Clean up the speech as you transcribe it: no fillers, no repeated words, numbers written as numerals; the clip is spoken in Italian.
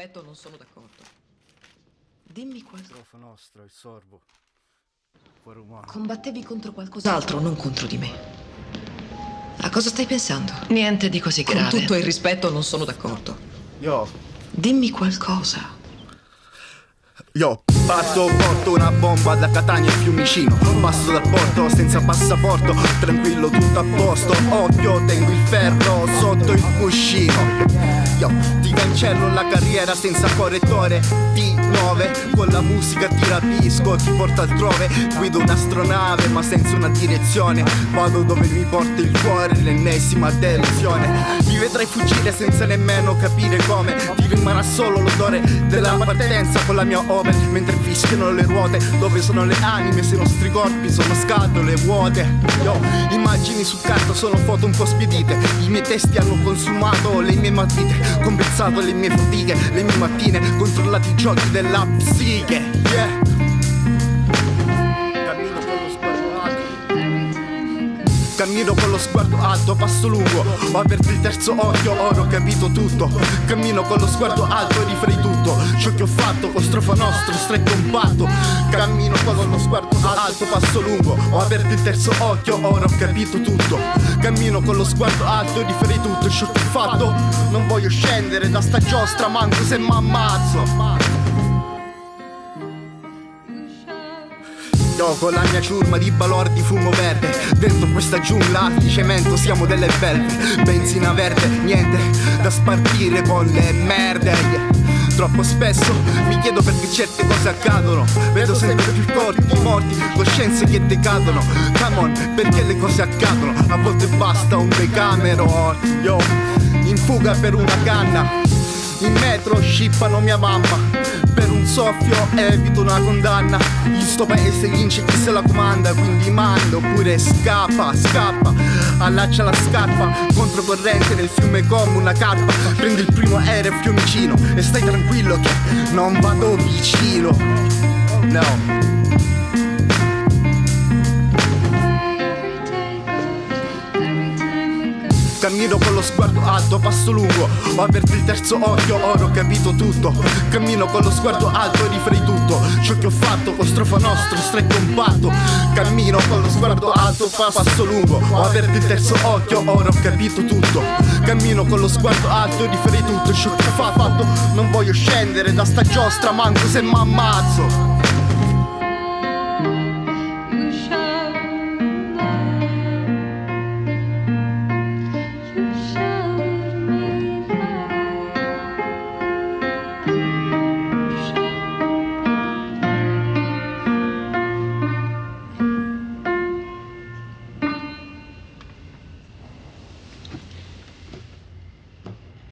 rispetto non sono d'accordo. Dimmi qualcosa. Strofa nostra, il sorbo. Cuore umano. Combattevi contro qualcos'altro, non contro di me. A cosa stai pensando? Niente di così Con grave. tutto il rispetto non sono d'accordo. Yo, Dimmi qualcosa. Porto una bomba da Catania a Fiumicino. Passo dal porto senza passaporto, tranquillo tutto a posto. Occhio, tengo il ferro sotto il cuscino. Ti cancello la carriera senza correttore. T9, con la musica ti rapisco, ti porto altrove. Guido un'astronave ma senza una direzione. Vado dove mi porta il cuore, l'ennesima delusione. Mi vedrai fuggire senza nemmeno capire come. Ti rimarrà solo l'odore della partenza con la mia Opel, mentre fischiano le ruote. Dove sono le anime se i nostri corpi sono scatole vuote? Immagini su carta sono foto un po' spiedite. I miei testi hanno consumato le mie matite, compensato le mie fatiche, le mie mattine, controllati i giochi della psiche. Yeah. Cammino con lo sguardo alto, passo lungo. Ho aperto il terzo occhio, ora ho capito tutto. Cammino con lo sguardo alto, rifarei tutto ciò che ho fatto con strofa nostra, stretto un patto. Cammino con lo sguardo alto, passo lungo. Ho aperto il terzo occhio, ora ho capito tutto. Cammino con lo sguardo alto, rifarei tutto ciò che ho fatto. Non voglio scendere da sta giostra, manco se m'ammazzo. Io con la mia ciurma di balordi fumo verde. Dentro questa giungla di cemento siamo delle belve. Benzina verde, niente da spartire con le merde. Troppo spesso mi chiedo perché certe cose accadono. Vedo sempre più corpi morti, coscienze che decadono. Come on, perché le cose accadono? A volte basta un decamero. Io in fuga per una canna, in metro scippano mia mamma. Per un soffio evito una condanna. In sto paese vince chi se la comanda. Quindi mando oppure scappa. Allaccia la scarpa controcorrente nel fiume come una carpa. Prendi il primo aereo a Fiumicino e stai tranquillo che non vado vicino. No. Cammino con lo sguardo alto, passo lungo. Ho aperto il terzo occhio, ora ho capito tutto. Cammino con lo sguardo alto, rifarei tutto ciò che ho fatto con strofa nostra, stretto un patto. Cammino con lo sguardo alto, passo lungo. Ho aperto il terzo occhio, ora ho capito tutto. Cammino con lo sguardo alto, rifarei tutto ciò che ho fatto. Non voglio scendere da sta giostra, manco se m'ammazzo.